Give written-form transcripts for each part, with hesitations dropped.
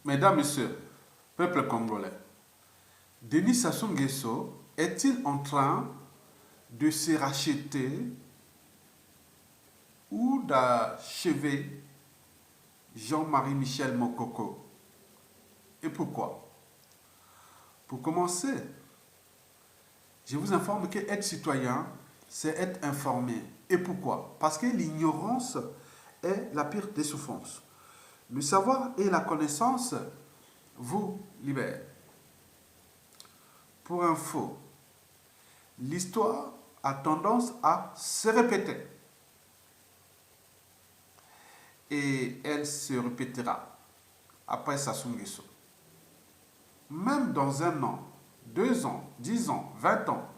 Mesdames, Messieurs, peuple congolais, Denis Sassou Nguesso est-il en train de se racheter ou d'achever Jean-Marie Michel Mokoko? Et pourquoi? Pour commencer, je vous informe que être citoyen, c'est être informé. Et pourquoi? Parce que l'ignorance est la pire des souffrances. Le savoir et la connaissance vous libèrent. Pour info, l'histoire a tendance à se répéter. Et elle se répétera après Sassou Nguesso. Même dans 1 an, 2 ans, 10 ans, 20 ans,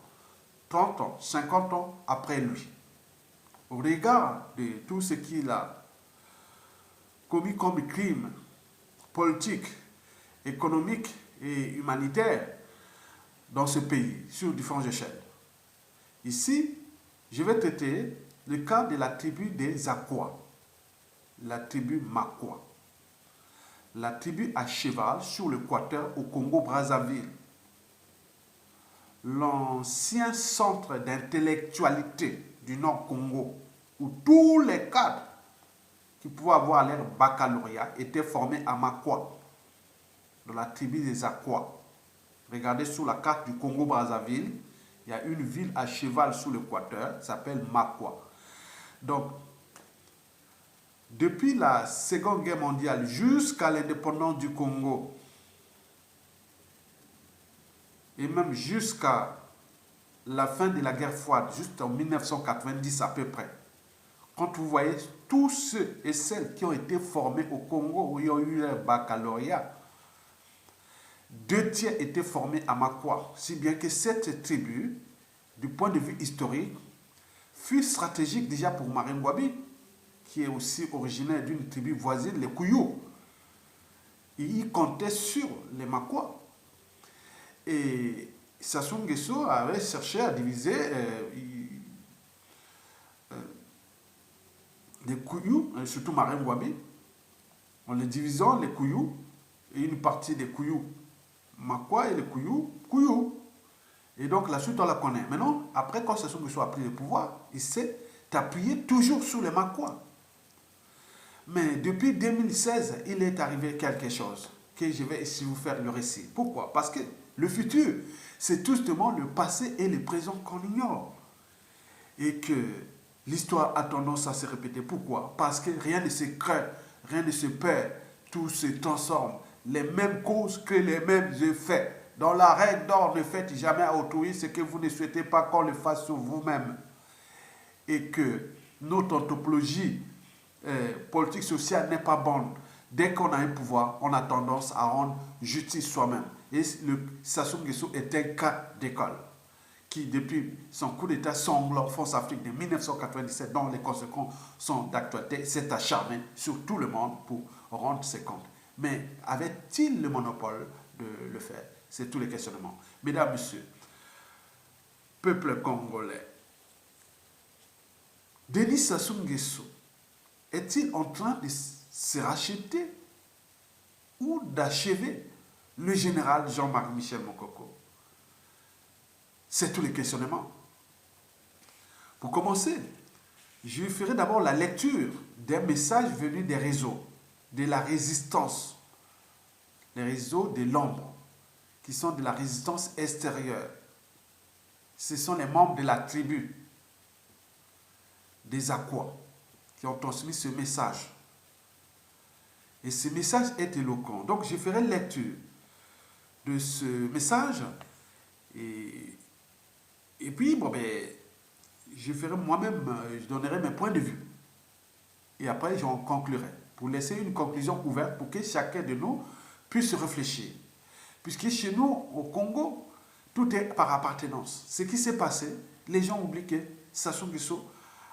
30 ans, 50 ans après lui. Au regard de tout ce qu'il a commis comme crime politique, économique et humanitaire dans ce pays, sur différentes échelles. Ici, je vais traiter le cas de la tribu des Akwa, la tribu Makwa, la tribu à cheval sur l'équateur au Congo-Brazzaville, l'ancien centre d'intellectualité du Nord-Congo, où tous les cadres qui pouvaient avoir leur baccalauréat étaient formés à Makwa, dans la tribu des Akwa. Regardez sur la carte du Congo-Brazzaville, il y a une ville à cheval sur l'équateur, qui s'appelle Makwa. Donc, depuis la Seconde Guerre mondiale jusqu'à l'indépendance du Congo, et même jusqu'à la fin de la guerre froide, juste en 1990 à peu près, quand vous voyez tous ceux et celles qui ont été formés au Congo, où ils ont eu leur baccalauréat, 2 tiers étaient formés à Makwa, si bien que cette tribu, du point de vue historique, fut stratégique déjà pour Marine Ngouabi, qui est aussi originaire d'une tribu voisine, les Kouyou. Il comptait sur les Makwa. Et Sassou Nguesso avait cherché à diviser les Kouyou, surtout Marine Ngouabi, en les divisant, les Kouyou, et une partie des Kouyou Makwa et les Kouyou, Kouyou. Et donc la suite on la connaît. Maintenant, après quand Sassou Nguesso a pris le pouvoir, il s'est appuyé toujours sur les Makwa. Mais depuis 2016, il est arrivé quelque chose que je vais essayer de vous faire le récit. Pourquoi? Parce que le futur, c'est tout justement le passé et le présent qu'on ignore. Et que l'histoire a tendance à se répéter. Pourquoi? Parce que rien ne se crée, rien ne se perd, tout se transforme. Les mêmes causes que les mêmes effets. Dans la règle d'or, ne faites jamais à autrui ce que vous ne souhaitez pas qu'on le fasse sur vous-même. Et que notre anthropologie politique sociale n'est pas bonne. Dès qu'on a un pouvoir, on a tendance à rendre justice soi-même. Et Sassou Nguesso est un cas d'école qui, depuis son coup d'État sanglant France-Afrique de 1997, dont les conséquences sont d'actualité, s'est acharné sur tout le monde pour rendre ses comptes. Mais avait-il le monopole de le faire? C'est tous les questionnements. Mesdames, Messieurs, peuple congolais, Denis Sassou Nguesso est-il en train de se racheter ou d'achever le général Jean-Marie Michel Mokoko? C'est tous les questionnements. Pour commencer, je ferai d'abord la lecture des messages venus des réseaux, de la résistance, les réseaux de l'ombre, qui sont de la résistance extérieure. Ce sont les membres de la tribu des Akwa qui ont transmis ce message. Et ce message est éloquent. Donc je ferai lecture de ce message et puis bon, je ferai moi-même, je donnerai mes points de vue. Et après j'en conclurai pour laisser une conclusion ouverte pour que chacun de nous puisse réfléchir. Puisque chez nous, au Congo, tout est par appartenance. Ce qui s'est passé, les gens oublient que Sassou Nguesso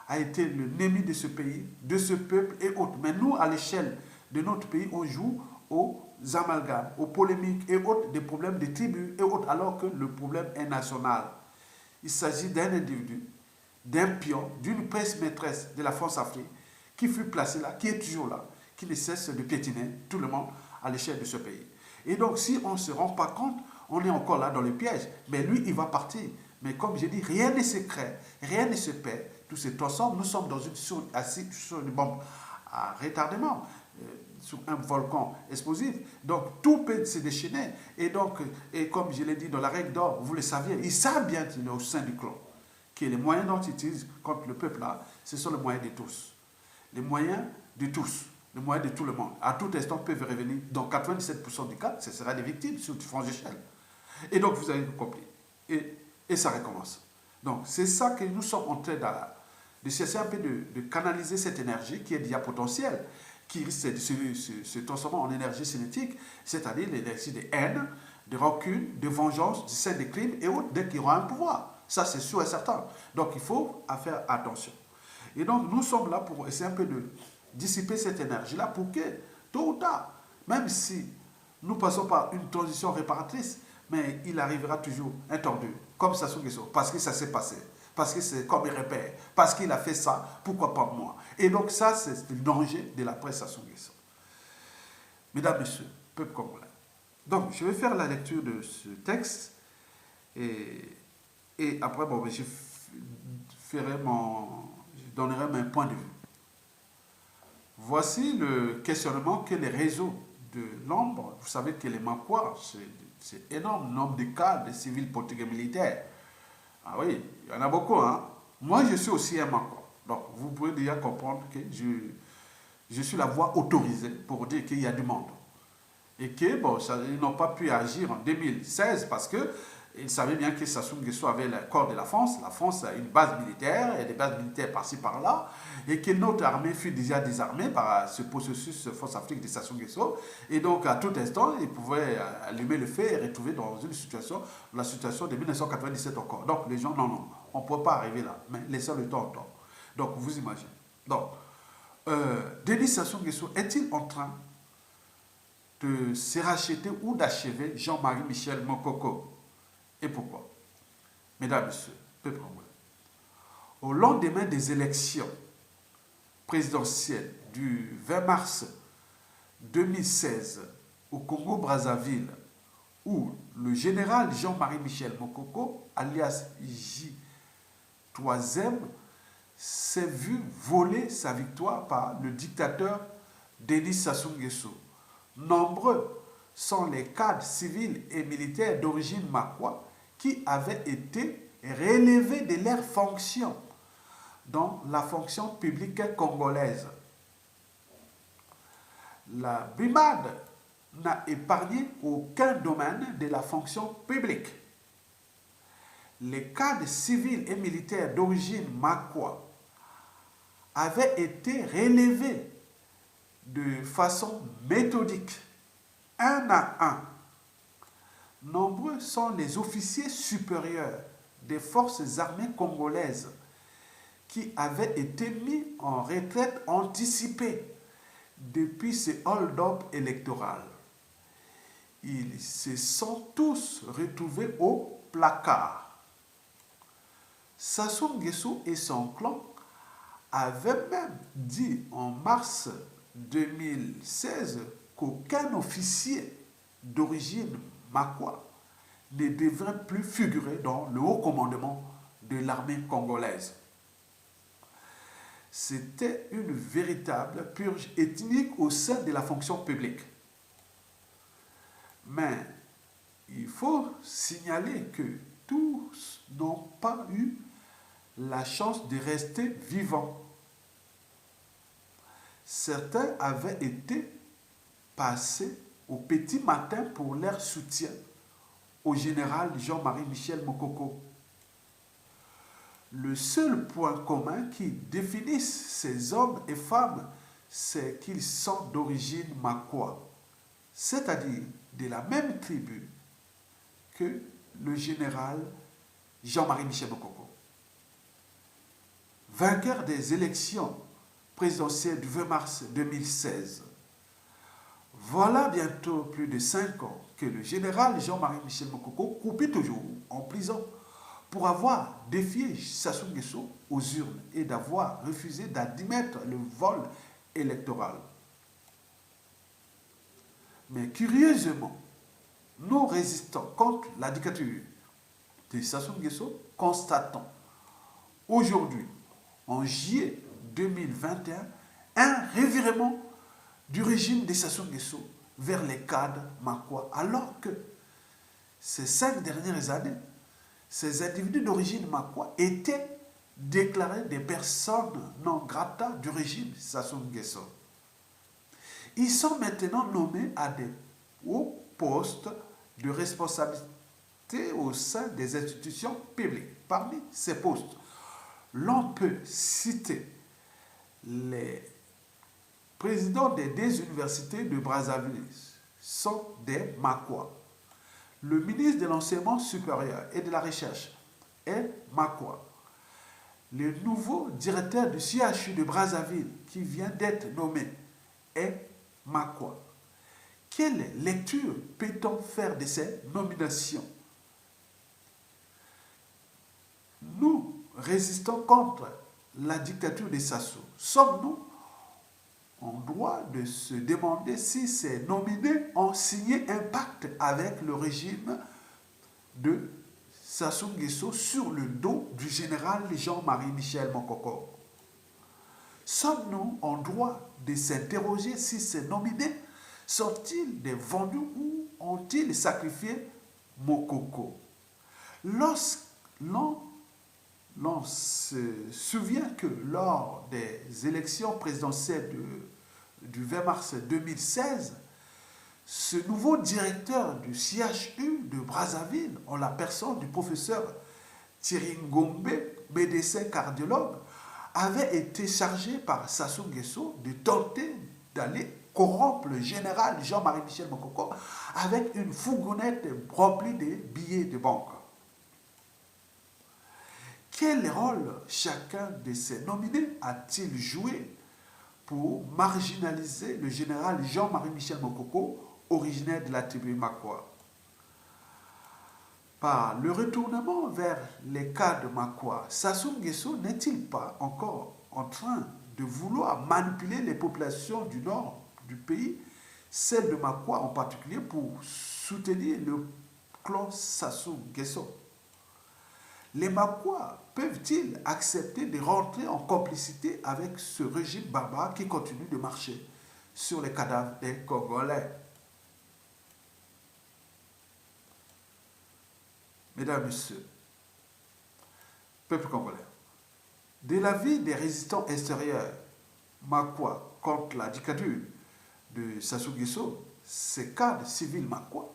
a été l'ennemi de ce pays, de ce peuple et autres. Mais nous, à l'échelle de notre pays, on joue aux amalgames, aux polémiques et autres, des problèmes de tribus et autres, alors que le problème est national. Il s'agit d'un individu, d'un pion, d'une presse maîtresse de la France-Afrique, qui fut placé là, qui est toujours là, qui ne cesse de piétiner tout le monde à l'échelle de ce pays. Et donc, si on ne se rend pas compte, on est encore là dans le piège. Mais lui, il va partir. Mais comme j'ai dit, rien ne se crée, rien ne se perd. Tout se transforme. Nous sommes assis sur une bombe à retardement, sur un volcan explosif. Donc, tout peut se déchaîner. Et donc, et comme je l'ai dit dans la règle d'or, vous le saviez, ils savent bien qu'il est au sein du clan. Que les moyens dont ils utilisent contre le peuple là, ce sont les moyens de tous. Les moyens de tous. Les moyens de tout le monde. À tout instant, peuvent revenir. Dans 97% du cas, ce sera des victimes sur différentes échelles. Et donc, vous avez compris. Et ça recommence. Donc, c'est ça que nous sommes en train de chercher un peu de canaliser cette énergie qui est déjà potentielle, qui risque de se transformer en énergie cinétique, c'est-à-dire l'énergie de haine, de rancune, de vengeance, de scène de crime et autres, dès qu'il y aura un pouvoir. Ça, c'est sûr et certain. Donc, il faut faire attention. Et donc, nous sommes là pour essayer un peu de dissiper cette énergie-là pour que, tôt ou tard, même si nous passons par une transition réparatrice, mais il arrivera toujours un tordu, comme Sassou Nguesso, parce que ça s'est passé, parce que c'est comme il repère, parce qu'il a fait ça, pourquoi pas moi? Et donc ça, c'est le danger de la presse Sassou Nguesso. Mesdames, Messieurs, peuple congolais. Donc, je vais faire la lecture de ce texte, et après, bon, je donnerai mon point de vue. Voici le questionnement que les réseaux de l'ombre, vous savez que les Makwa, c'est énorme, le nombre de cas de civils portugais militaires. Ah oui, il y en a beaucoup, hein. Moi, je suis aussi un Makwa. Donc, vous pouvez déjà comprendre que je suis la voix autorisée pour dire qu'il y a du monde. Et que, bon, ils n'ont pas pu agir en 2016 parce que ils savaient bien que Sassou Nguesso avait le corps de la France. La France a une base militaire, et des bases militaires par-ci par-là, et que notre armée fut déjà désarmée par ce processus Force Afrique de Sassou Nguesso. Et donc, à tout instant, ils pouvaient allumer le feu et retrouver dans une situation, la situation de 1997 encore. Donc, les gens, non, on ne peut pas arriver là, mais laissez le temps au temps. Donc, vous imaginez. Donc, Denis Sassou Nguesso est-il en train de se racheter ou d'achever Jean-Marie Michel Mokoko? Et pourquoi? Mesdames, Messieurs, peuple congolais, au lendemain des élections présidentielles du 20 mars 2016 au Congo-Brazzaville, où le général Jean-Marie Michel Mokoko, alias J3M, s'est vu voler sa victoire par le dictateur Denis Sassou Nguesso. Nombreux sont les cadres civils et militaires d'origine makwa qui avaient été relevés de leurs fonctions dans la fonction publique congolaise. La brimade n'a épargné aucun domaine de la fonction publique. Les cadres civils et militaires d'origine makwa avaient été relevés de façon méthodique, un à un. Nombreux sont les officiers supérieurs des forces armées congolaises qui avaient été mis en retraite anticipée depuis ce hold-up électoral. Ils se sont tous retrouvés au placard. Sassou Nguesso et son clan avaient même dit en mars 2016 qu'aucun officier d'origine makwa ne devrait plus figurer dans le haut commandement de l'armée congolaise. C'était une véritable purge ethnique au sein de la fonction publique. Mais il faut signaler que tous n'ont pas eu la chance de rester vivants. Certains avaient été passés au petit matin pour leur soutien au général Jean-Marie Michel Mokoko. Le seul point commun qui définisse ces hommes et femmes, c'est qu'ils sont d'origine makwa, c'est-à-dire de la même tribu que le général Jean-Marie Michel Mokoko. Vainqueur des élections présidentielles du 20 mars 2016, voilà bientôt plus de 5 ans que le général Jean-Marie Michel Mokoko croupit toujours en prison pour avoir défié Sassou Nguesso aux urnes et d'avoir refusé d'admettre le vol électoral. Mais curieusement, nous résistants contre la dictature de Sassou Nguesso, constatons aujourd'hui, en juillet 2021, un revirement du régime de Sassou Nguesso vers les cadres Makwa, alors que ces 5 dernières années, ces individus d'origine Makwa étaient déclarés des personnes non grata du régime Sassou Nguesso. Ils sont maintenant nommés à des hauts postes de responsabilité au sein des institutions publiques. Parmi ces postes, l'on peut citer les présidents des 2 universités de Brazzaville, sont des Makwa. Le ministre de l'Enseignement supérieur et de la Recherche est Makwa. Le nouveau directeur du CHU de Brazzaville, qui vient d'être nommé, est Makwa. Quelle lecture peut-on faire de ces nominations? Nous résistons contre la dictature de Sassou. Sommes-nous en droit de se demander si ces nominés ont signé un pacte avec le régime de Sassou Nguesso sur le dos du général Jean-Marie Michel Mokoko? Sommes-nous en droit de s'interroger si ces nominés sont-ils des vendus ou ont-ils sacrifié Mokoko? L'on se souvient que lors des élections présidentielles du 20 mars 2016, ce nouveau directeur du CHU de Brazzaville, en la personne du professeur Thierry Ngombe, médecin cardiologue, avait été chargé par Sassou Nguesso de tenter d'aller corrompre le général Jean-Marie Michel Mokoko avec une fourgonnette remplie de billets de banque. Quel rôle chacun de ces nominés a-t-il joué pour marginaliser le général Jean-Marie Michel Mokoko, originaire de la tribu Makwa? Par le retournement vers les cas de Makwa, Sassou Nguesso n'est-il pas encore en train de vouloir manipuler les populations du nord du pays, celles de Makwa en particulier, pour soutenir le clan Sassou Nguesso? Les Makwa peuvent-ils accepter de rentrer en complicité avec ce régime barbare qui continue de marcher sur les cadavres des Congolais? Mesdames et Messieurs, peuple congolais, de l'avis des résistants extérieurs Makwa contre la dictature de Sassou Nguesso, ces cadres civils Makwa,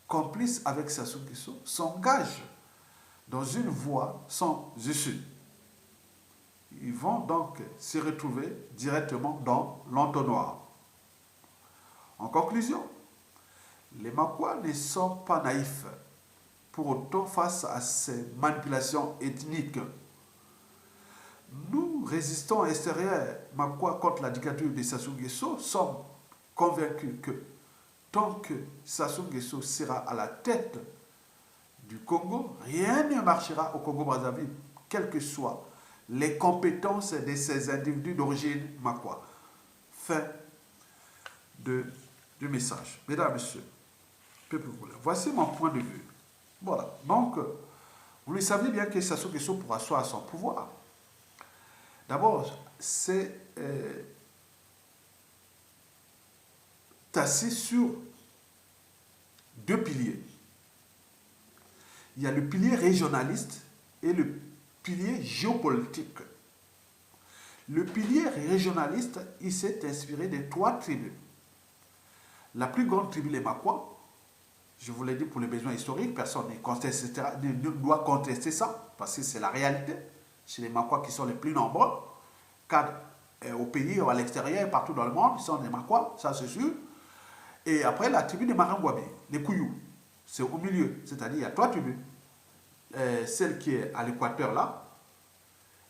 complices avec Sassou Nguesso, s'engagent dans une voie sans issue. Ils vont donc se retrouver directement dans l'entonnoir. En conclusion, les Makwa ne sont pas naïfs pour autant face à ces manipulations ethniques. Nous, résistants extérieurs Makwa contre la dictature de Sassou Nguesso, sommes convaincus que tant que Sassou Nguesso sera à la tête du Congo, rien ne marchera au Congo-Brazzaville, quelles que soient les compétences de ces individus d'origine Makwa. Fin du message. Mesdames, Messieurs, peuple congolais, voici mon point de vue. Voilà, donc, vous le savez bien que Sassou Nguesso pourra asseoir son pouvoir. D'abord, c'est assis sur 2 piliers. Il y a le pilier régionaliste et le pilier géopolitique. Le pilier régionaliste, il s'est inspiré de 3 tribus. La plus grande tribu, les Makwa, je vous l'ai dit pour les besoins historiques, personne ne doit contester ça, parce que c'est la réalité. Chez les Makwa qui sont les plus nombreux, car au pays ou à l'extérieur, partout dans le monde, ils sont des Makwa, ça c'est sûr. Et après, la tribu des Marangwabi, les Kouyou, c'est au milieu, c'est-à-dire il y a 3 tribus. Celle qui est à l'équateur là,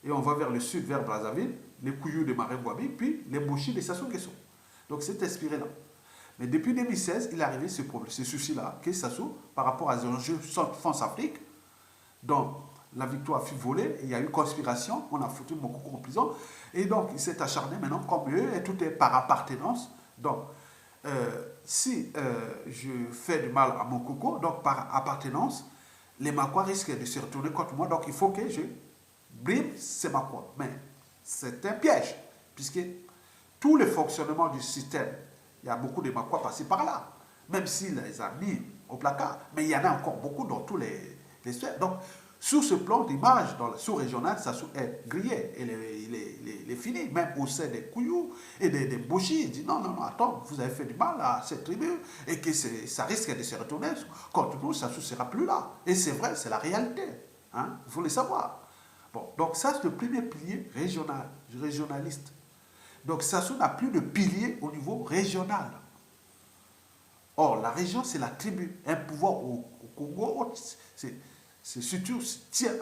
et on va vers le sud, vers Brazzaville, les Kouyou de Marangwabi, puis les Mouchi de Sassou Nguesso. Donc c'est inspiré là. Mais depuis 2016, il est arrivé ce souci-là, que Sassou, par rapport à l'enjeu France-Afrique, dont la victoire fut volée, il y a eu conspiration, on a foutu Mokoko en prison, et donc il s'est acharné maintenant, comme eux, et tout est par appartenance. Donc, si je fais du mal à mon coco, donc par appartenance, les Makwa risquent de se retourner contre moi, donc il faut que je brime ces Makwa. Mais c'est un piège, puisque tout le fonctionnement du système, il y a beaucoup de Makwa passés par là, même s'il les a mis au placard, mais il y en a encore beaucoup dans tous les sphères. Donc, sur ce plan d'image, dans la sous-régionale, ça est grillé, il est fini, même au sein des Kouyou et des Bouchis. Il dit non, non, non, attends, vous avez fait du mal à cette tribu et que ça risque de se retourner contre nous, ça ne sera plus là. Et c'est vrai, c'est la réalité. Hein, il faut le savoir. Bon, donc ça, c'est le premier pilier régional, régionaliste. Donc Sassou n'a plus de pilier au niveau régional. Or, la région, c'est la tribu. Un pouvoir au Congo, c'est surtout tient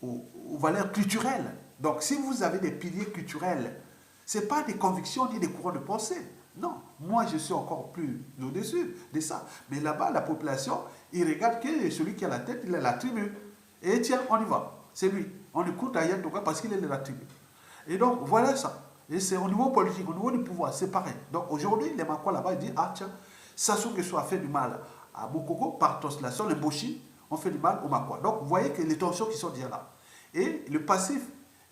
aux valeurs culturelles. Donc, si vous avez des piliers culturels, ce n'est pas des convictions ni des courants de pensée. Non, moi, je suis encore plus au-dessus de ça. Mais là-bas, la population, il regarde que celui qui a la tête, il est la tribu. Et tiens, on y va. C'est lui. On écoute Ayat Toga parce qu'il est de la tribu. Et donc, voilà ça. Et c'est au niveau politique, au niveau du pouvoir, c'est pareil. Donc, aujourd'hui, les Makwa là-bas, ils disent, ah tiens, Sassou Nguesso a fait du mal à Bokoko, par translation, les Boshi ont fait du mal aux Makwa. Donc, vous voyez que les tensions qui sont déjà là. Et le passif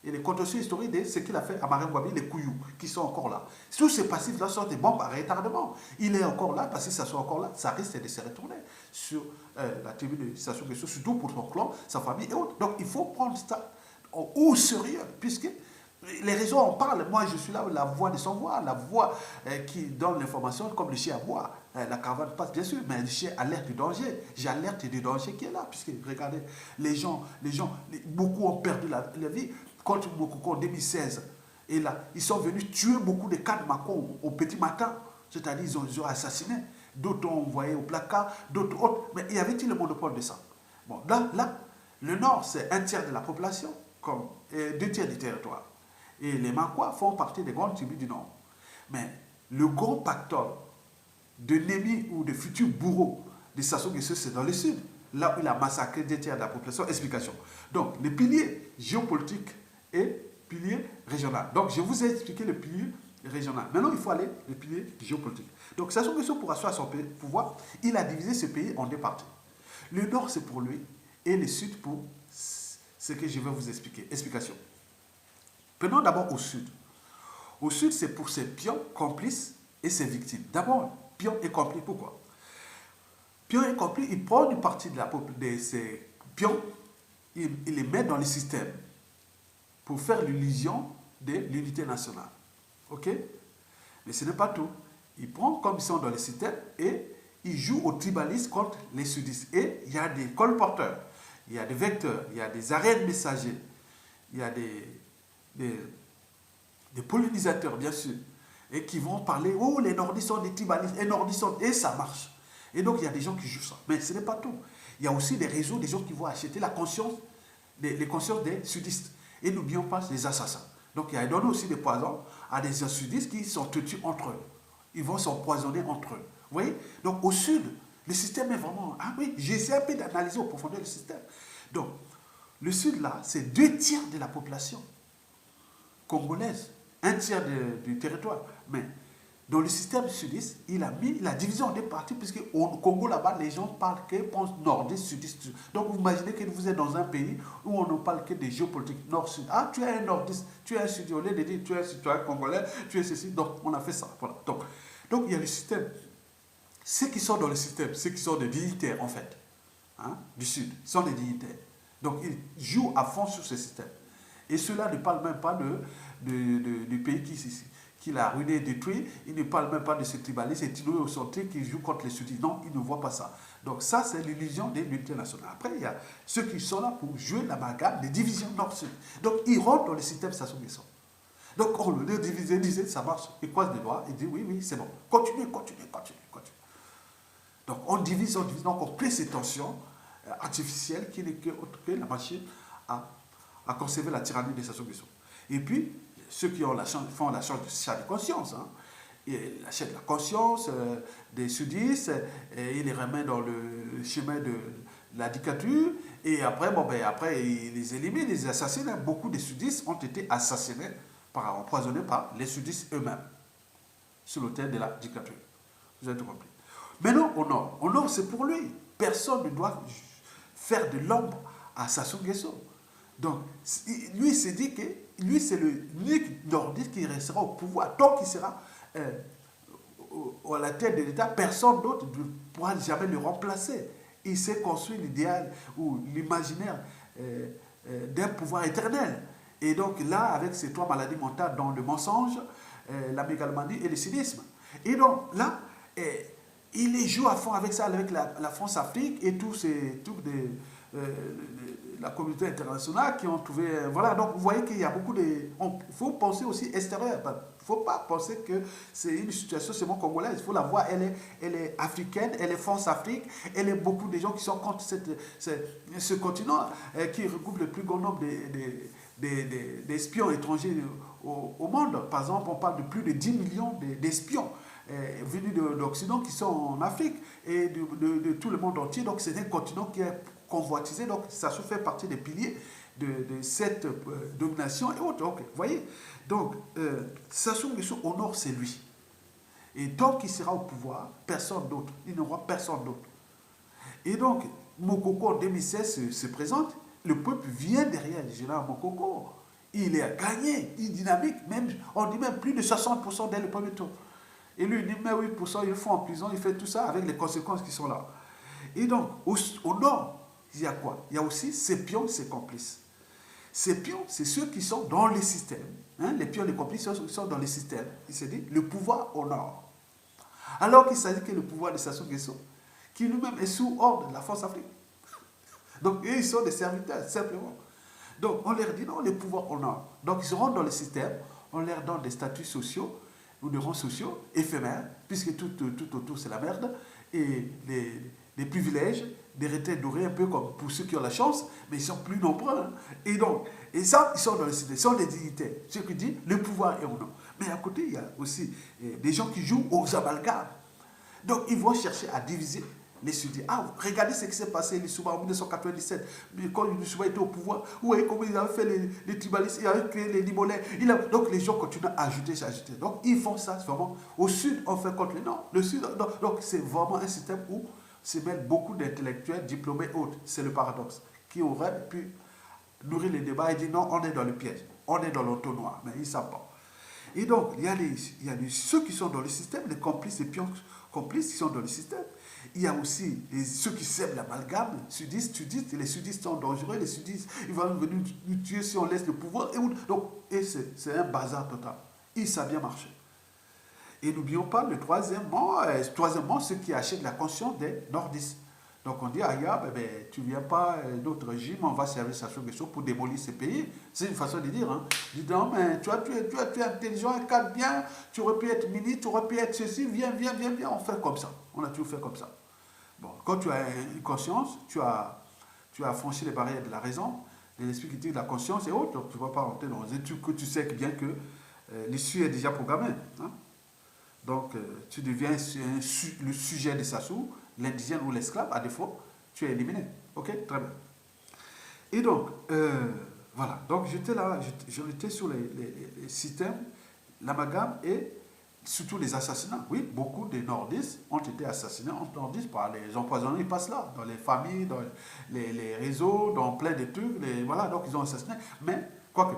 et les contentieux historiques de ce qu'il a fait à Marine Ngouabi, les Kouyou, qui sont encore là. Tous ces passifs-là sont des bombes à retardement. Il est encore là, parce que ça soit encore là, ça risque de se retourner sur la tribu de Sassou Nguesso, surtout pour son clan, sa famille et autres. Donc, il faut prendre ça au sérieux, puisque les réseaux en parlent. Moi, je suis là, la voix de son voix, la voix qui donne l'information, comme le chien aboie. La caravane passe, bien sûr, mais le chien alerte du danger. J'alerte du danger qui est là, puisque, regardez, beaucoup ont perdu la vie. Contre Mokoko en 2016, et là, ils sont venus tuer beaucoup de cadres Mako au petit matin. C'est-à-dire, ils ont assassiné. D'autres ont envoyé au placard, d'autres autres. Mais y avait-il le monopole de ça? Bon, là, le Nord, c'est un tiers de la population, comme 2 tiers du territoire. Et les Makwa font partie des grandes tribus du Nord. Mais le grand pactole de Némi ou de futurs bourreaux de Sassou Nguesso, c'est dans le sud, là où il a massacré 2 tiers de la population. Explication. Donc, les piliers géopolitiques et pilier régional. Donc, je vous ai expliqué le pilier régional. Maintenant, il faut aller le pilier géopolitique. Donc, Sassou Nguesso, pour asseoir son pouvoir, il a divisé ce pays en 2 parties. Le nord, c'est pour lui, et le sud pour ce que je vais vous expliquer. Explication. Prenons d'abord au sud. Au sud, c'est pour ses pions, complices et ses victimes. D'abord, pions et complices, pourquoi? Pions et complices, il prend une partie de ses pions, il les met dans le système pour faire l'illusion de l'unité nationale. Ok? Mais ce n'est pas tout. Il prend comme ils sont dans le système et il joue au tribalisme contre les sudistes. Et il y a des colporteurs, il y a des vecteurs, il y a des arènes messagers, il y a des pollinisateurs, bien sûr, et qui vont parler, oh, les nordistes sont des tribalistes, les nordistes sont... Et ça marche. Et donc, il y a des gens qui jouent ça. Mais ce n'est pas tout. Il y a aussi des réseaux, des gens qui vont acheter la conscience, les consciences des sudistes. Et n'oublions pas les assassins. Donc, il y a donné aussi des poisons à des sudistes qui sont tués entre eux. Ils vont s'empoisonner entre eux. Vous voyez? Donc, au sud, le système est vraiment... Ah oui, j'essaie un peu d'analyser au profondeur le système. Donc, le sud, là, c'est 2 tiers de la population congolaise. 1 tiers du territoire. Mais dans le système sudiste, il a mis la division en 2 parties, puisque au Congo, là-bas, les gens parlent que pensent nordiste, sudiste. Donc, vous imaginez que vous êtes dans un pays où on ne parle que des géopolitiques nord-sud. Ah, tu es un nordiste, tu es un sudiste, au lieu de dire tu es un citoyen congolais, tu es ceci. Donc, on a fait ça. Voilà. Donc il y a le système. Ceux qui sont dans le système, ceux qui sont des dignitaires, en fait, hein, du sud, sont des dignitaires. Donc, ils jouent à fond sur ce système. Et cela ne parle même pas du pays qui l'a ruiné et détruit. Il ne parle même pas de ce tribalisme ethno-centrique qui joue contre les sudistes. Non, il ne voit pas ça. Donc ça, c'est l'illusion de l'unité nationale. Après, il y a ceux qui sont là pour jouer l'amalgame des divisions nord-sud. Donc, ils rentrent dans le système Sassou Nguesso. Donc, on le disait, ça marche. Ils croisent les doigts, ils disent, oui, oui, c'est bon. Continuez. Donc, on divise, donc on crée ces tensions artificielles qui n'est que autre que la machine à conserver la tyrannie de Sassou Nguesso. Et puis, ceux qui ont font la charge de chat de conscience, hein, ils achètent la conscience des sudistes, et ils les remettent dans le chemin de la dictature, et après, après ils les éliminent, ils les assassinent. Beaucoup de sudistes ont été assassinés, empoisonnés par les sudistes eux-mêmes. sur l'autel de la dictature. Vous avez tout compris. Maintenant, au nord, c'est pour lui. Personne ne doit faire de l'ombre à Sassou Nguesso. Donc, lui, il s'est dit que lui, c'est l'unique nordiste qui restera au pouvoir. Tant qu'il sera à la tête de l'État, personne d'autre ne pourra jamais le remplacer. Il s'est construit l'idéal ou l'imaginaire d'un pouvoir éternel. Et donc là, avec ces 3 maladies mentales, dont le mensonge, la mégalomanie et le cynisme. Et donc là, il joue à fond avec ça, avec la France-Afrique et la communauté internationale qui ont trouvé... Voilà, donc vous voyez qu'il y a beaucoup de... Il faut penser aussi extérieur. Il ne faut pas penser que c'est une situation seulement congolaise. Il faut la voir, elle est africaine, elle est France-Afrique, elle est beaucoup de gens qui sont contre ce continent qui regroupe le plus grand nombre d'espions étrangers au monde. Par exemple, on parle de plus de 10 millions d'espions venus d'Occident qui sont en Afrique et de tout le monde entier. Donc c'est un continent qui est convoitisé. Donc ça se fait partie des piliers de cette domination et autres. Donc, vous voyez, donc Sassou Nguesso au nord, c'est lui. Et tant qu'il sera au pouvoir, personne d'autre. Il n'y aura personne d'autre. Et donc, Mokoko en 2016 se présente. Le peuple vient derrière le général Mokoko. Il a gagné, il dynamique, même, on dit même plus de 60% dès le premier tour. Et lui, il dit mais 8%, il le faut en prison, il fait tout ça avec les conséquences qui sont là. Et donc, au nord, il y a quoi? Il y a aussi ses pions, ses complices. Ces pions, c'est ceux qui sont dans les systèmes. Hein? Les pions, les complices sont dans les systèmes. Il se dit le pouvoir au nord. Alors qu'il s'agit que le pouvoir de Sassou Nguesso, qui lui-même est sous ordre de la France-Afrique. Donc, eux, ils sont des serviteurs, simplement. Donc, on leur dit non, le pouvoir au nord. Donc, ils seront dans le système, on leur donne des statuts sociaux, ou de rangs sociaux éphémères, puisque tout autour c'est la merde, et des privilèges, des retraites dorées, un peu comme pour ceux qui ont la chance, mais ils sont plus nombreux. Hein. Et donc, et ça, ils sont dans le système, ils sont des dignitaires. Ce qui dit, le pouvoir est au nord. Mais à côté, il y a aussi des gens qui jouent aux amalgames. Donc, ils vont chercher à diviser les sudis. Ah, regardez ce qui s'est passé les Souba en 1997, quand les Souba étaient au pouvoir. Vous voyez comment ils avaient fait les tribalistes, ils avaient créé les Limonais. Donc les gens continuent à ajouter. Donc ils font ça vraiment. Au sud, on fait contre le nord. Le sud, donc c'est vraiment un système où se mêlent beaucoup d'intellectuels, diplômés et autres. C'est le paradoxe. Qui aurait pu nourrir les débats et dire non, on est dans le piège, on est dans l'entonnoir, mais ils ne savent pas. Et donc, il y a ceux qui sont dans le système, les complices, les pions complices qui sont dans le système. Il y a aussi ceux qui sèment l'amalgame, sudistes, les sudistes sont dangereux, les sudistes, ils vont venir nous tuer si on laisse le pouvoir. Et c'est un bazar total. Et ça a bien marché. Et n'oublions pas le troisièmement, ceux qui achètent la conscience des nordistes. Donc on dit, ah, tu ne viens pas, notre régime, on va servir Sassou Nguesso pour démolir ces pays. C'est une façon de dire. Hein. Dis non, mais tu es intelligent, un cadre bien, tu aurais pu être ministre, tu aurais pu être ceci, viens, on fait comme ça. On a toujours fait comme ça. Bon, quand tu as une conscience, tu as franchi les barrières de la raison, de l'esprit critique de la conscience et autres, donc tu ne vas pas rentrer dans les études que tu sais bien que l'issue est déjà programmée. Hein. Donc, tu deviens le sujet de Sassou, l'indigène ou l'esclave, à défaut, tu es éliminé. Ok, très bien. Et donc, voilà. Donc, j'étais là, j'étais sur les systèmes, l'amalgame et surtout les assassinats. Oui, beaucoup de nordistes ont été assassinés en nordistes par les empoisonnés. Ils passent là, dans les familles, dans les réseaux, dans plein de trucs. Voilà, donc ils ont assassiné. Mais, quoique,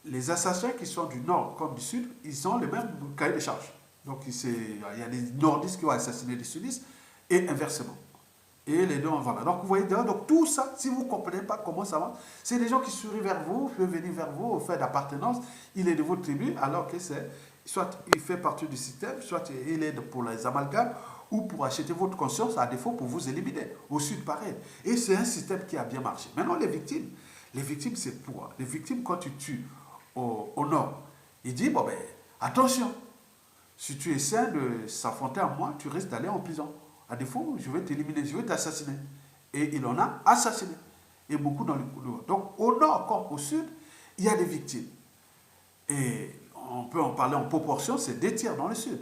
les assassins qui sont du nord comme du sud, ils ont le même cahier de charges. Donc il y a des nordistes qui ont assassiné des sudistes et inversement. Et les deux, voilà. Donc vous voyez, donc tout ça, si vous ne comprenez pas comment ça va, c'est des gens qui sourient vers vous, peuvent venir vers vous au fait d'appartenance. Il est de votre tribu, alors que c'est, soit il fait partie du système, soit il est pour les amalgames, ou pour acheter votre conscience, à défaut pour vous éliminer. Au sud, pareil. Et c'est un système qui a bien marché. Maintenant, les victimes, c'est pour. Les victimes, quand tu tues au nord, il dit, bon ben, attention, si tu essaies de s'affronter à moi, tu risques d'aller en prison. À défaut, je vais t'éliminer, je vais t'assassiner. Et il en a assassiné. Et beaucoup dans le couloir. Donc, au nord comme au sud, il y a des victimes. Et on peut en parler en proportion, c'est 2 tiers dans le sud.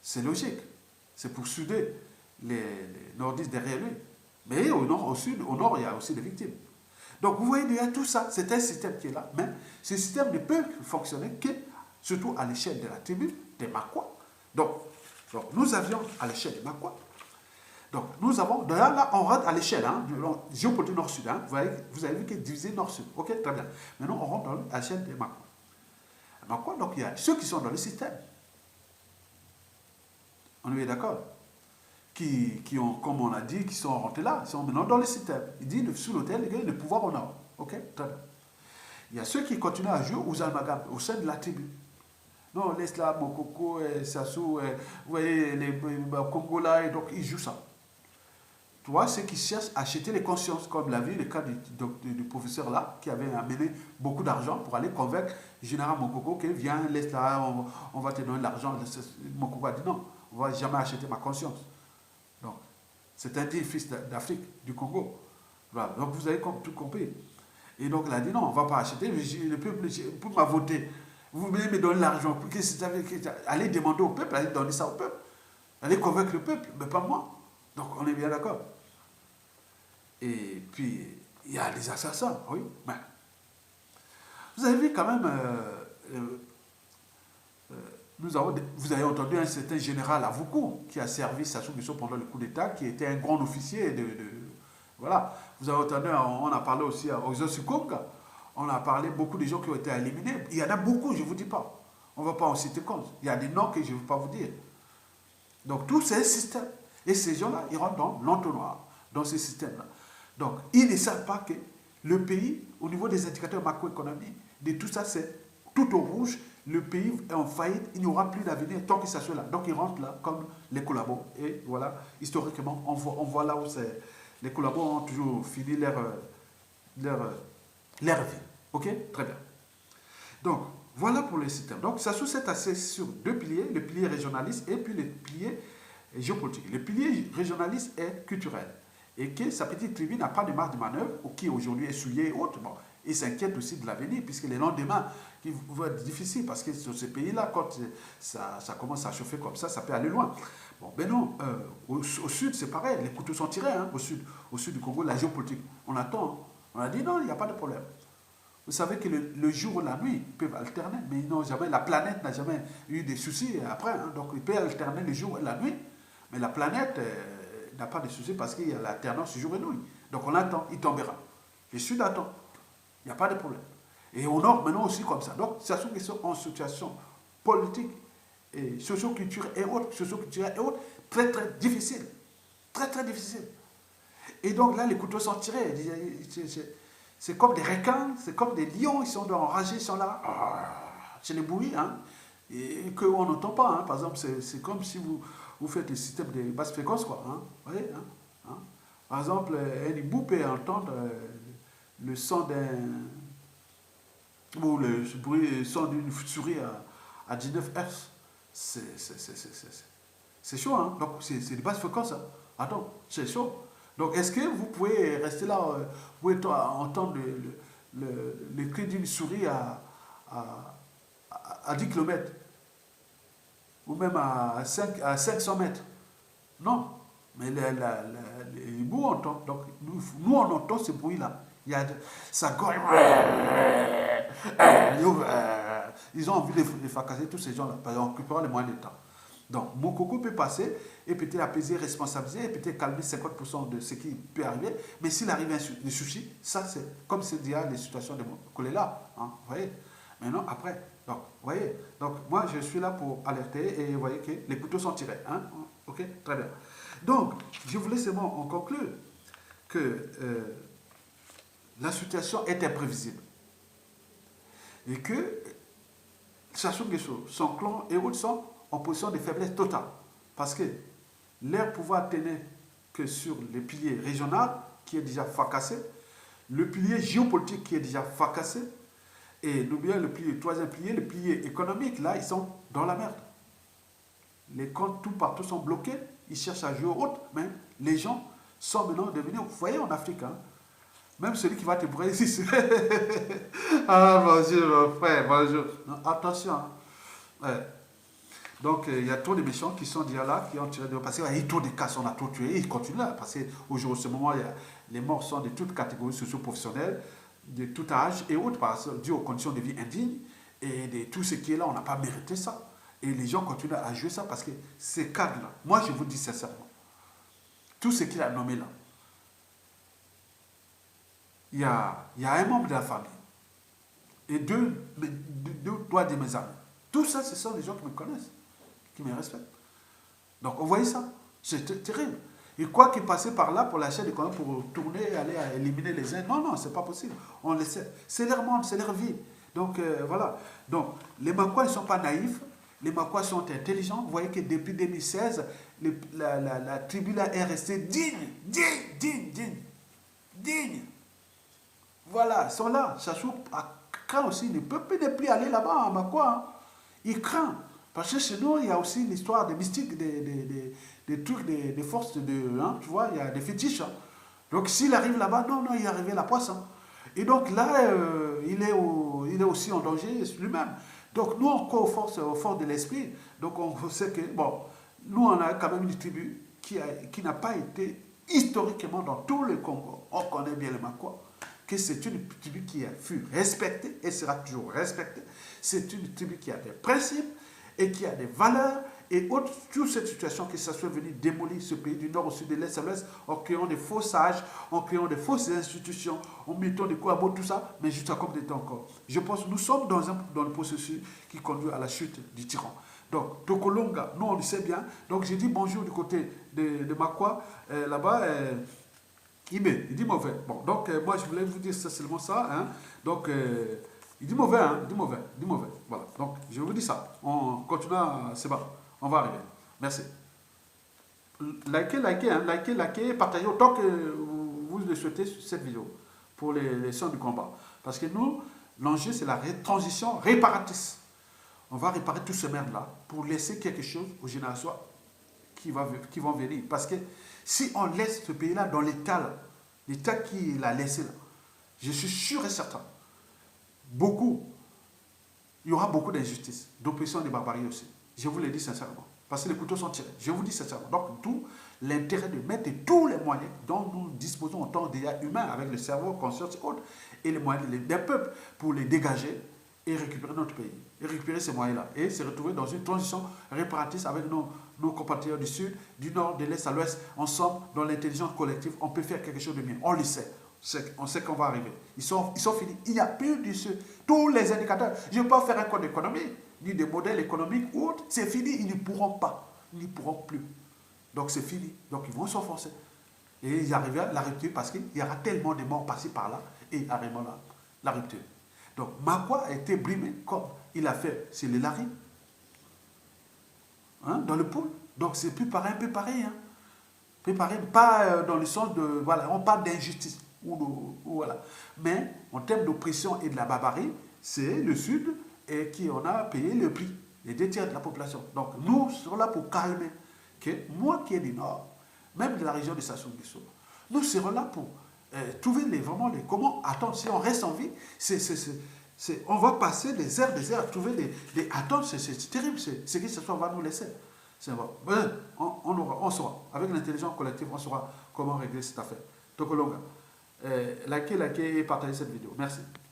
C'est logique. C'est pour souder les nordistes derrière lui. Mais au nord, il y a aussi des victimes. Donc vous voyez, il y a tout ça. C'est un système qui est là. Mais ce système ne peut fonctionner surtout à l'échelle de la tribu des Makwa. Donc nous avions à l'échelle des Makwa. Donc, nous avons, d'ailleurs, là, on rentre à l'échelle, hein, géopolitique nord-sud. Hein, vous avez vu qu'il est divisé nord-sud. Ok, très bien. Maintenant, on rentre à l'échelle des Makwa. Makwa, donc, il y a ceux qui sont dans le système. On est d'accord? Qui ont, comme on a dit, qui sont rentrés là, ils sont maintenant dans le système. Il dit, sous l'autel, les gars, le pouvoir au nord. Ok, très bien. Il y a ceux qui continuent à jouer aux Almagam, au sein de la tribu. Non, laisse là, Mokoko, Sassou, vous voyez, les Congolais, donc ils jouent ça. Tu vois, ceux qui cherchent à acheter les consciences, comme l'a vu le cas du professeur là, qui avait amené beaucoup d'argent pour aller convaincre le général Mokoko que viens, laisse là, on va te donner l'argent. Mokoko a dit non, on ne va jamais acheter ma conscience. Donc, c'est un des fils d'Afrique, du Congo. Voilà. Donc, vous avez tout compris. Et donc, il a dit non, on ne va pas acheter, le peuple, pour m'a voté, vous venez me donner l'argent. Allez demander au peuple, allez donner ça au peuple. Allez convaincre le peuple, mais pas moi. Donc, on est bien d'accord. Et puis, il y a des assassins, oui. Mais, vous avez vu quand même, vous avez entendu un certain général Avoukou qui a servi Sassou Nguesso pendant le coup d'État, qui était un grand officier voilà. Vous avez entendu, on a parlé aussi à Oxo-Sukonga, on a parlé beaucoup de gens qui ont été éliminés. Il y en a beaucoup, je ne vous dis pas. On ne va pas en citer compte. Il y a des noms que je ne veux pas vous dire. Donc, tout c'est un système. Et ces gens-là, ils rentrent dans l'entonnoir, dans ce système-là. Donc, ils ne savent pas que le pays, au niveau des indicateurs macroéconomiques, de tout ça, c'est tout au rouge. Le pays est en faillite, il n'y aura plus d'avenir tant que ça soit là. Donc, ils rentrent là comme les collabos. Et voilà, historiquement, on voit là où c'est. Les collabos ont toujours fini leur vie. Ok? Très bien. Donc, voilà pour le système. Donc, ça s'est assis sur deux piliers, le pilier régionaliste et puis le pilier géopolitique. Le pilier régionaliste est culturel et que sa petite tribu n'a pas de marge de manœuvre ou qui aujourd'hui est souillée et autres. Bon, il s'inquiète aussi de l'avenir puisque les lendemains vont être difficiles parce que sur ces pays-là, quand ça commence à chauffer comme ça peut aller loin. Bon, ben non, au sud c'est pareil, les couteaux sont tirés hein, au sud du Congo, la géopolitique. On attend, hein. On a dit non, il n'y a pas de problème. Vous savez que le jour ou la nuit peuvent alterner, mais non, jamais, la planète n'a jamais eu des soucis après. Hein, donc, ils peuvent alterner le jour et la nuit, mais la planète n'a pas de soucis parce qu'il y a l'alternance jour et nuit. Donc, on attend, il tombera. Le Sud attend, il n'y a pas de problème. Et au Nord, maintenant aussi comme ça. Donc, ça sont des questions en situation politique, et socio-culturelle et autres, très, très difficile. Très, très difficile. Et donc, là, les couteaux sont tirés. C'est comme des requins, c'est comme des lions, ils sont enragés, ils sont là. C'est les bruits, hein, et qu'on n'entend pas. Hein. Par exemple, c'est comme si vous faites le système de basse fréquence, quoi. Hein. Vous voyez, hein. Par exemple, un hibou peut entendre le son d'un. Ou le son d'une souris à 19 Hz. C'est chaud, hein. Donc, c'est de basse fréquence. Hein. Attends, c'est chaud. Donc, est-ce que vous pouvez rester là, vous pouvez entendre le cri d'une souris à 10 km ou même à 500 mètres? Non, mais les hiboux entendent. Donc, nous, on entend ce bruit-là. Ça gorge. Ils ont envie de fracasser tous ces gens-là, en occupant les moyens de temps. Donc, Mokoko peut passer et peut-être apaiser, responsabiliser et peut-être calmer 50% de ce qui peut arriver. Mais s'il arrive un souci, ça c'est comme c'est déjà les situations de choléra. Hein, vous voyez? Maintenant, après, donc, vous voyez? Donc, moi, je suis là pour alerter et vous voyez que les couteaux sont tirés. Hein? Ok? Très bien. Donc, je voulais seulement en conclure que la situation est imprévisible et que Sassou Nguesso, son clan et autres sont en position de faiblesse totale. Parce que leur pouvoir tenait que sur le pilier régional, qui est déjà fracassé, le pilier géopolitique qui est déjà fracassé, et n'oublions le troisième pilier, le pilier économique, là, ils sont dans la merde. Les comptes tout partout sont bloqués, ils cherchent à jouer au haut, mais les gens sont maintenant devenus, vous voyez en Afrique, hein, même celui qui va te brûler ici. Ah, bonjour, mon frère, bonjour. Non, attention. Hein. Ouais. Donc, il y a trop de méchants qui sont déjà là, qui ont tiré de... Parce qu'il y a trop de cas, on a trop tué, ils continuent là. Parce qu'au jour, ce moment, les morts sont de toutes catégories socio-professionnelles, de tout âge et autres, parce que dû aux conditions de vie indignes. et de tout ce qui est là, on n'a pas mérité ça. Et les gens continuent à jouer ça parce que ces cadres-là, moi je vous dis sincèrement, tout ce qu'il a nommé là, il y a un membre de la famille et deux trois de mes amis. Tout ça, ce sont des gens qui me connaissent, qui me respectent. Donc, vous voyez ça? C'est terrible. Et quoi qu'il passait par là pour la chaîne de commun, pour tourner et aller à éliminer les uns, non, non, c'est pas possible. On le sait. C'est leur monde, c'est leur vie. Donc, voilà. Donc, les Makois ne sont pas naïfs. Les Makois sont intelligents. Vous voyez que depuis 2016, la tribu là est restée digne. Voilà, ils sont là. Chachou craint aussi. Il ne peut plus aller là-bas, en Makwa. Hein. Il craint. Parce que chez nous, il y a aussi l'histoire des mystiques, des trucs, des forces de. Hein, tu vois, il y a des fétiches. Hein. Donc s'il arrive là-bas, non, il est arrivé la poisse. Hein. Et donc là, il est aussi en danger lui-même. Donc nous, on croit aux forces de l'esprit. Donc on sait que, bon, nous, on a quand même une tribu qui n'a pas été historiquement dans tout le Congo. On connaît bien les Makwa. Que c'est une tribu qui a fut respectée et sera toujours respectée. C'est une tribu qui a des principes et qui a des valeurs et autres, toute cette situation que ça soit venu démolir ce pays du nord au sud, de l'est à l'ouest, en créant des faux sages, en créant des fausses institutions, en mettant des coups à bout, tout ça, mais jusqu'à comme des temps encore. Je pense que nous sommes dans le processus qui conduit à la chute du tyran. Donc, Tokolonga, nous on le sait bien. Donc, j'ai dit bonjour du côté de Makwa, là-bas. Il dit mauvais. Bon, donc moi je voulais vous dire seulement ça. Hein. Donc, il dit mauvais, hein, dit mauvais. Voilà, donc je vous dis ça. On continue, c'est bon, on va arriver. Merci. Likez, hein, likez, partagez autant que vous le souhaitez sur cette vidéo pour les sons du combat. Parce que nous, l'enjeu c'est la transition réparatrice. On va réparer tout ce merde-là pour laisser quelque chose aux générations qui vont venir. Parce que si on laisse ce pays-là dans l'état qu'il a laissé là, je suis sûr et certain, il y aura beaucoup d'injustice, d'oppression et de barbarie aussi. Je vous le dis sincèrement. Parce que les couteaux sont tirés. Je vous dis sincèrement. Donc, tout l'intérêt de mettre tous les moyens dont nous disposons en tant que déjà humains, avec le cerveau, conscience et autres, et les moyens des peuples pour les dégager et récupérer notre pays. Et récupérer ces moyens-là. Et se retrouver dans une transition réparatrice avec nos compatriotes du sud, du nord, de l'est à l'ouest, ensemble, dans l'intelligence collective, on peut faire quelque chose de mieux. On le sait. On sait qu'on va arriver. Ils sont finis. Il n'y a plus de tous les indicateurs. Je ne peux pas faire un code d'économie, ni des modèles économiques ou autres. C'est fini. Ils ne pourront pas. Ils ne pourront plus. Donc c'est fini. Donc ils vont s'enfoncer. Et ils arrivent à la rupture parce qu'il y aura tellement de morts passés par là et arrivent là, la rupture. Donc Makwa a été brimé comme il a fait chez les Lari, hein, dans le pool. Donc c'est plus pareil, un peu pareil. Hein. Peu pareil, pas dans le sens de, voilà, on parle d'injustice. Voilà. Mais en termes d'oppression et de la barbarie, c'est le Sud et qui en a payé le prix, les 2 tiers de la population. Donc nous sommes là pour calmer. Okay? Moi qui est du Nord, même de la région de Sassou Nguesso, nous serons là pour trouver comment, attends, si on reste en vie, on va passer des heures à trouver attends, c'est terrible, ce que ce soit va nous laisser. C'est bon. On saura, avec l'intelligence collective, on saura comment régler cette affaire. Tokolonga. Likez et partagez cette vidéo. Merci.